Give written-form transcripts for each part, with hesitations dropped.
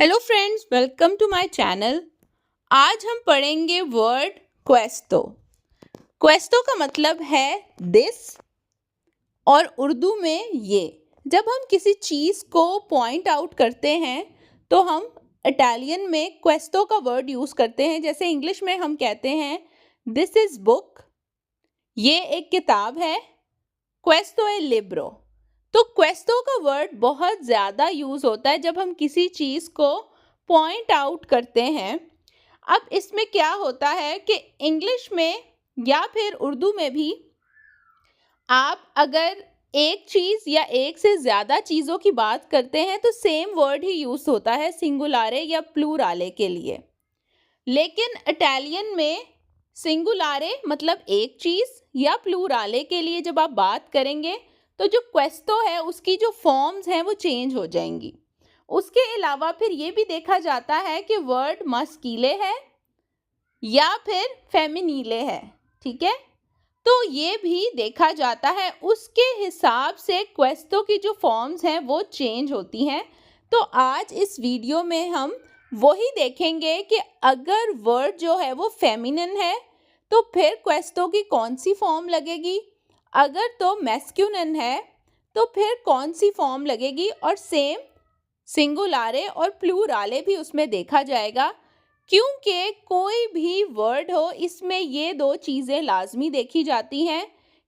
Hello friends, welcome to my channel. आज हम पढ़ेंगे वर्ड क्वेस्तो। क्वेस्तो का मतलब है दिस और उर्दू में ये। जब हम किसी चीज़ को पॉइंट आउट करते हैं तो हम इटालियन में क्वेस्तो का वर्ड यूज़ करते हैं। जैसे इंग्लिश में हम कहते हैं दिस इज़ बुक, ये एक किताब है, क्वेस्तो ए लिब्रो। तो क्वेस्तो का वर्ड बहुत ज़्यादा यूज़ होता है जब हम किसी चीज़ को पॉइंट आउट करते हैं। अब इसमें क्या होता है कि इंग्लिश में या फिर उर्दू में भी आप अगर एक चीज़ या एक से ज़्यादा चीज़ों की बात करते हैं तो सेम वर्ड ही यूज़ होता है सिंगुलारे या प्लूराले के लिए। लेकिन इटालियन में सिंगुलारे मतलब एक चीज़ या प्लूराले के लिए जब आप बात करेंगे तो जो क्वेस्तो है उसकी जो फॉर्म्स हैं वो चेंज हो जाएंगी। उसके अलावा फिर ये भी देखा जाता है कि वर्ड मस्कीले है या फिर फेमिनीले है, ठीक है। तो ये भी देखा जाता है, उसके हिसाब से क्वेस्तो की जो फॉर्म्स हैं वो चेंज होती हैं। तो आज इस वीडियो में हम वही देखेंगे कि अगर वर्ड जो है वो फेमिनिन है तो फिर क्वेस्तो की कौन सी फॉर्म लगेगी, अगर तो मैस्कुलिन है तो फिर कौन सी फॉर्म लगेगी, और सेम सिंगुलारे और प्लूराले भी उसमें देखा जाएगा। क्योंकि कोई भी वर्ड हो इसमें ये दो चीज़ें लाजमी देखी जाती हैं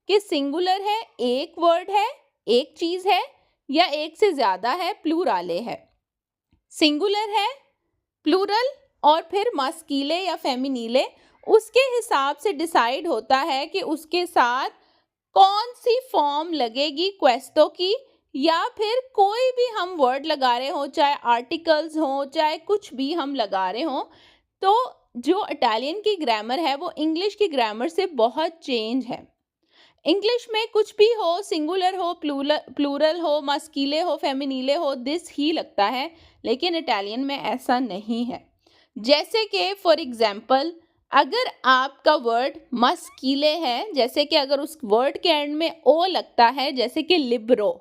कि सिंगुलर है, एक वर्ड है, एक चीज़ है, या एक से ज़्यादा है, प्लूराले है। सिंगुलर है, प्लूरल और फिर मस्कीले या फेमिनीले, उसके हिसाब से डिसाइड होता है कि उसके साथ कौन सी फॉर्म लगेगी क्वेस्तो की, या फिर कोई भी हम वर्ड लगा रहे हो, चाहे आर्टिकल्स हो चाहे कुछ भी हम लगा रहे हो। तो जो इटालियन की ग्रामर है वो इंग्लिश की ग्रामर से बहुत चेंज है। इंग्लिश में कुछ भी हो, सिंगुलर हो, प्लूरल हो, मस्कीले हो, फेमिनीले हो, दिस ही लगता है, लेकिन इटालियन में ऐसा नहीं है। जैसे कि फॉर एग्जाम्पल अगर आपका वर्ड मस्कीले है, जैसे कि अगर उस वर्ड के एंड में ओ लगता है, जैसे कि लिब्रो,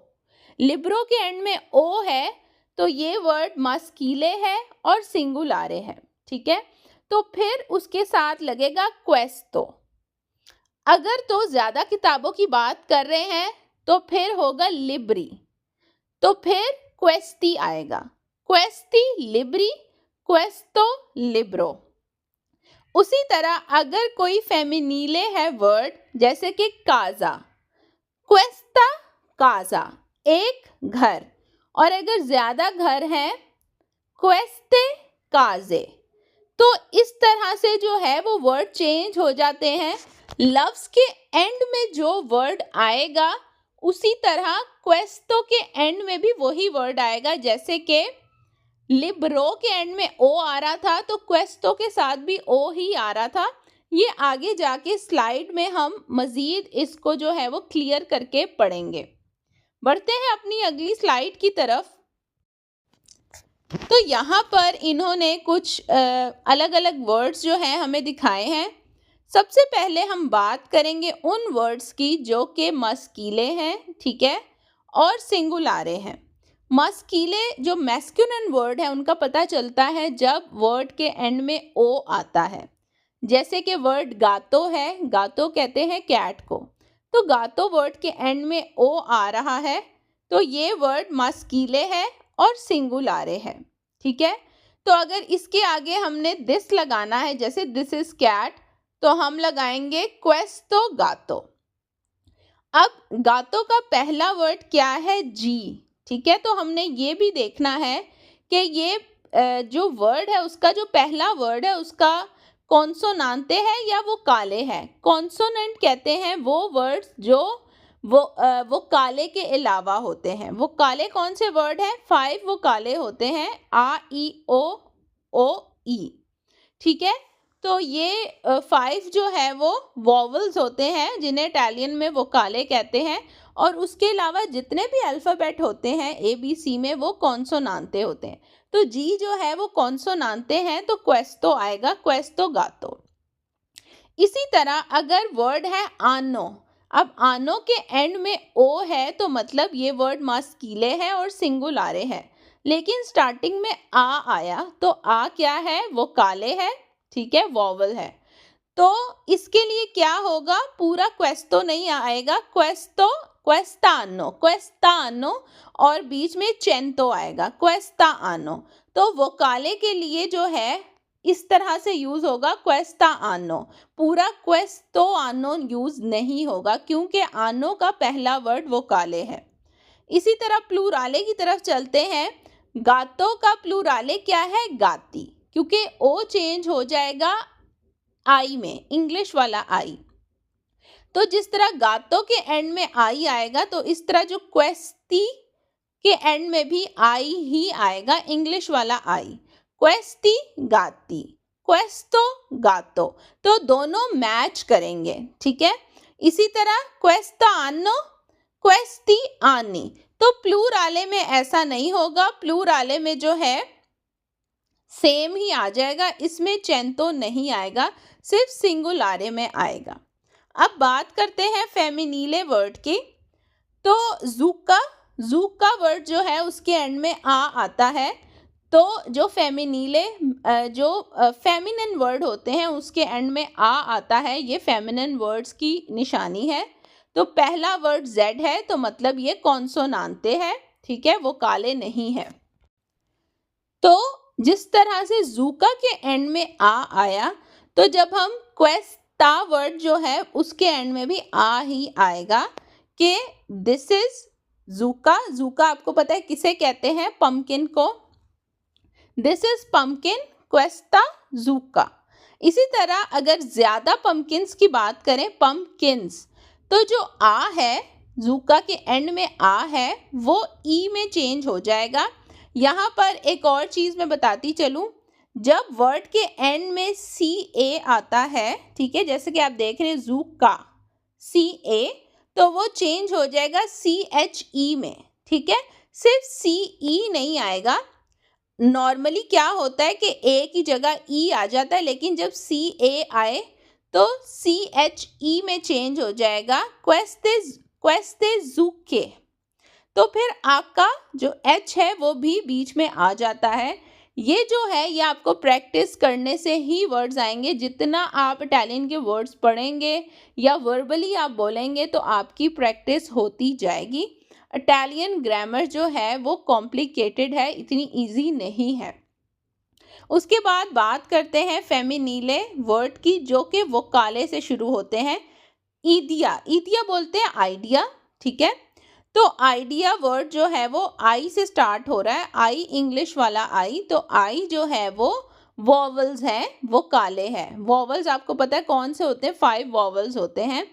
लिब्रो के एंड में ओ है, तो ये वर्ड मस्कीले है और सिंगुलारे है, ठीक है। तो फिर उसके साथ लगेगा क्वेस्तो। अगर तो ज्यादा किताबों की बात कर रहे हैं तो फिर होगा लिब्री, तो फिर क्वेस्टी आएगा, क्वेस्टी लिब्री, क्वेस्तो लिब्रो। उसी तरह अगर कोई फेमिनीले है वर्ड, जैसे कि काजा, क्वेस्टा काजा, एक घर, और अगर ज्यादा घर है क्वेस्टे काजे। तो इस तरह से जो है वो वर्ड चेंज हो जाते हैं। लव्स के एंड में जो वर्ड आएगा उसी तरह क्वेस्तो के एंड में भी वही वर्ड आएगा। जैसे कि लिब्रो के एंड में ओ आ रहा था तो क्वेस्तो के साथ भी ओ ही आ रहा था। ये आगे जाके स्लाइड में हम मजीद इसको जो है वो क्लियर करके पढ़ेंगे। बढ़ते हैं अपनी अगली स्लाइड की तरफ। तो यहाँ पर इन्होंने कुछ अलग अलग वर्ड्स जो हैं हमें दिखाए हैं। सबसे पहले हम बात करेंगे उन वर्ड्स की जो कि मस्कीले हैं, ठीक है, और सिंगुलारे हैं। मस्कीले जो मैस्कुलिन वर्ड है उनका पता चलता है जब वर्ड के एंड में ओ आता है। जैसे कि वर्ड गातो है, गातो कहते हैं कैट को, तो गातो वर्ड के एंड में ओ आ रहा है तो ये वर्ड मस्कीले है और सिंगुलारे है, ठीक है। तो अगर इसके आगे हमने दिस लगाना है, जैसे दिस इज कैट, तो हम लगाएंगे क्वेस्तो गातो। अब गातो का पहला वर्ड क्या है, जी, ठीक है। तो हमने ये भी देखना है कि ये जो वर्ड है उसका जो पहला वर्ड है उसका कॉन्सोनांते है या वो काले है। कॉन्सोनेंट कहते हैं वो वर्ड्स जो वो काले के अलावा होते हैं। वो काले कौन से वर्ड हैं, 5 वो काले होते हैं, आ ई ओ ई, ठीक है। तो ये 5 जो है वो वॉवल्स होते हैं जिन्हें इटालियन में वोकाले कहते हैं, और उसके अलावा जितने भी अल्फ़ाबेट होते हैं ABC में वो कॉन्सोनांते होते हैं। तो जी जो है वो कॉन्सोनांते हैं, तो क्वेस्तो आएगा, क्वेस्तो गातो। इसी तरह अगर वर्ड है आनो, अब आनो के एंड में ओ है तो मतलब ये वर्ड मस्कीले है और सिंगुलारे है। लेकिन स्टार्टिंग में आ आया तो आ क्या है, वो काले है, ठीक है, वॉवल है। तो इसके लिए क्या होगा, पूरा क्वेस्तो नहीं आएगा, क्वेस्तो, क्वेस्तानो, क्वेस्तानो, और बीच में चेंतो आएगा, क्वेस्ताआनो। तो वोकाले के लिए जो है इस तरह से यूज होगा, क्वेस्ताआनो, पूरा क्वेस्तो आनो यूज नहीं होगा क्योंकि आनो का पहला वर्ड वोकाले है। इसी तरह प्लूराले की तरफ चलते हैं। गातो का प्लूराले क्या है, गाती, क्योंकि ओ चेंज हो जाएगा आई में, इंग्लिश वाला आई। तो जिस तरह गातो के एंड में आई आएगा तो इस तरह जो क्वेस्ती के एंड में भी आई ही आएगा, इंग्लिश वाला आई। क्वेस्ती गाती, क्वेस्तो गातो, तो दोनों मैच करेंगे, ठीक है। इसी तरह क्वेस्तानो, क्वेस्ती आनी, तो प्लूराले में ऐसा नहीं होगा, प्लूराले में जो है सेम ही आ जाएगा, इसमें चेंतो नहीं आएगा, सिर्फ सिंगुलारे में आएगा। अब बात करते हैं फेमिनीले वर्ड की। तो ज़ूका, ज़ूका वर्ड जो है उसके एंड में आ आता है, तो जो फेमिनीले जो फेमिनिन वर्ड होते हैं उसके एंड में आ आता है, ये फेमिनिन वर्ड्स की निशानी है। तो पहला वर्ड जेड है तो मतलब ये कॉन्सोनांटे है, ठीक है, वो काले नहीं है। तो जिस तरह से ज़ूका के एंड में आ आया, तो जब हम क्वेस्ता वर्ड जो है उसके एंड में भी आ ही आएगा कि दिस इज ज़ूका। ज़ूका आपको पता है किसे कहते हैं, पम्पकिन को। दिस इज पम्पकिन, क्वेस्ता ज़ूका। इसी तरह अगर ज़्यादा पम्पकिन्स की बात करें, पम्पकिन्स, तो जो आ है, ज़ूका के एंड में आ है, वो ई में चेंज हो जाएगा। यहाँ पर एक और चीज़ मैं बताती चलूँ, जब वर्ड के एंड में सी ए आता है, ठीक है, जैसे कि आप देख रहे हैं ज़ूका, सी ए, तो वो चेंज हो जाएगा सी एच ई में, ठीक है, सिर्फ सी ई नहीं आएगा। नॉर्मली क्या होता है कि ए की जगह ई आ जाता है, लेकिन जब सी ए आए तो सी एच ई में चेंज हो जाएगा, क्वेस्ते, क्वेस्ते ज़ूके। तो फिर आपका जो एच है वो भी बीच में आ जाता है। ये जो है ये आपको प्रैक्टिस करने से ही वर्ड्स आएंगे। जितना आप इटालियन के वर्ड्स पढ़ेंगे या वर्बली आप बोलेंगे तो आपकी प्रैक्टिस होती जाएगी। इटालियन ग्रामर जो है वो कॉम्प्लिकेटेड है, इतनी इजी नहीं है। उसके बाद बात करते हैं फेमिनीले वर्ड की, जो कि वोकाले से शुरू होते हैं। ईदिया, ईदिया बोलते हैं आइडिया, ठीक है। तो आइडिया वर्ड जो है वो आई से स्टार्ट हो रहा है, आई इंग्लिश वाला आई। तो आई जो है वो वॉवल्स हैं, वो काले हैं। वॉवल्स आपको पता है कौन से होते हैं, 5 वॉवल्स होते हैं।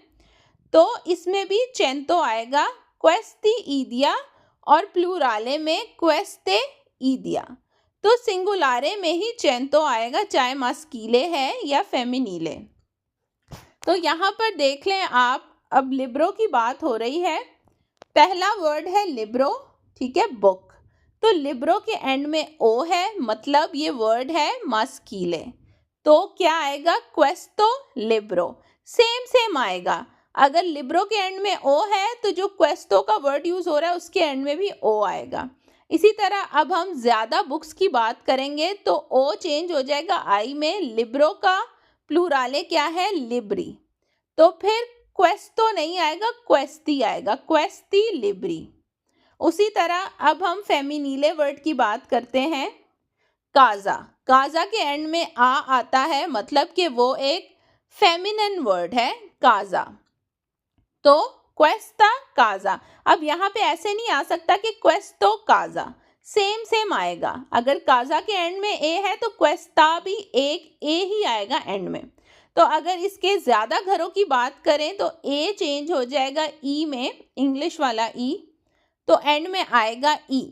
तो इसमें भी चेंतो आएगा, क्वेस्ती ईदिया, और प्लूराले में क्वेस्ते ईदिया। तो सिंगुलारे में ही चेंतो आएगा, चाहे मास्कीले है या फेमिनीले। तो यहाँ पर देख लें आप, अब लिब्रो की बात हो रही है। पहला वर्ड है लिब्रो, ठीक है, बुक। तो लिब्रो के एंड में ओ है, मतलब ये वर्ड है मास्कीले। तो क्या आएगा, क्वेस्तो लिब्रो, सेम आएगा। अगर लिब्रो के एंड में ओ है तो जो क्वेस्तो का वर्ड यूज हो रहा है उसके एंड में भी ओ आएगा। इसी तरह अब हम ज्यादा बुक्स की बात करेंगे तो ओ चेंज हो जाएगा आई में। लिब्रो का प्लूराले क्या है, लिब्री। तो फिर क्वेस्तो नहीं आएगा, क्वेस्ती आएगा, क्वेस्ती लिब्री। उसी तरह अब हम फेमिनीले वर्ड की बात करते हैं। काजा, काजा के एंड में आ आता है, मतलब कि वो एक फेमिनिन वर्ड है, काजा। तो क्वेस्ता काजा। अब यहाँ पे ऐसे नहीं आ सकता कि क्वेस्तो काजा, सेम आएगा। अगर काजा के एंड में ए है तो क्वेस्ता भी एक ए ही आएगा एंड में। तो अगर इसके ज़्यादा घरों की बात करें तो ए चेंज हो जाएगा ई में, इंग्लिश वाला ई, तो एंड में आएगा ई,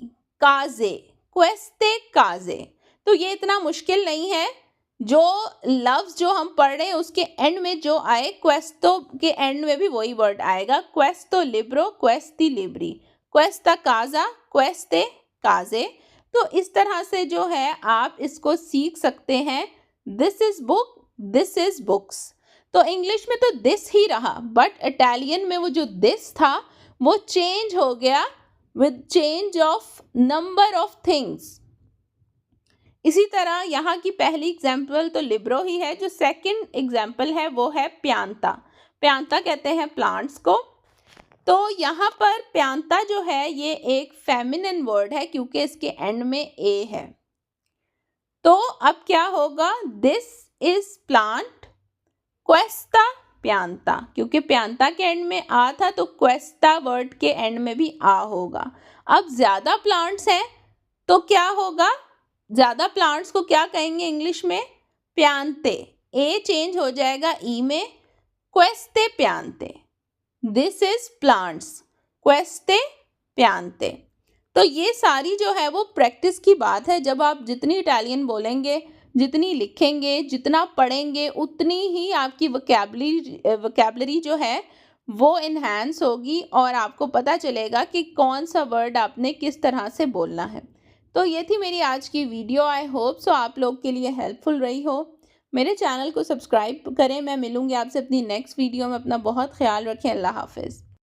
काजे, क्वेस्ते काजे। तो ये इतना मुश्किल नहीं है। जो लफ्ज़ जो हम पढ़ रहे हैं उसके एंड में जो आए, क्वेस्तो के एंड में भी वही वर्ड आएगा, क्वेस्तो लिब्रो, क्वेस्ती लिब्री, क्वेस्ता काजा, क्वेस्ते काजे। तो इस तरह से जो है आप इसको सीख सकते हैं। This is book, this is books. तो इंग्लिश में तो दिस ही रहा, बट इटालियन में वो जो दिस था वो चेंज हो गया with change of number of things। इसी तरह यहाँ की पहली एग्जाम्पल तो लिब्रो ही है, जो सेकंड एग्जाम्पल है वो है प्यांता। प्यांता कहते हैं प्लांट्स को। तो यहाँ पर प्यांता जो है ये एक फेमिनिन वर्ड है क्योंकि इसके एंड में ए है। तो अब क्या होगा, दिस इज प्लांट क्वेस्टा प्यांता, क्योंकि प्यांता के एंड में आ था तो क्वेस्टा वर्ड के एंड में भी आ होगा। अब ज्यादा प्लांट्स हैं तो क्या होगा, ज्यादा प्लांट्स को क्या कहेंगे इंग्लिश में, प्यांते। ए चेंज हो जाएगा ई में, क्वेस्टे प्यांते। दिस इज प्लांट्स क्वेस्टे प्यांते। तो ये सारी जो है वो प्रैक्टिस की बात है। जब आप जितनी इटालियन बोलेंगे, जितनी लिखेंगे, जितना पढ़ेंगे, उतनी ही आपकी वोकैबुलरी जो है वो इन्हांस होगी और आपको पता चलेगा कि कौन सा वर्ड आपने किस तरह से बोलना है। तो ये थी मेरी आज की वीडियो। आई होप सो आप लोग के लिए हेल्पफुल रही हो। मेरे चैनल को सब्सक्राइब करें। मैं मिलूंगी आपसे अपनी नेक्स्ट वीडियो में। अपना बहुत ख्याल रखें। अल्लाह हाफिज़।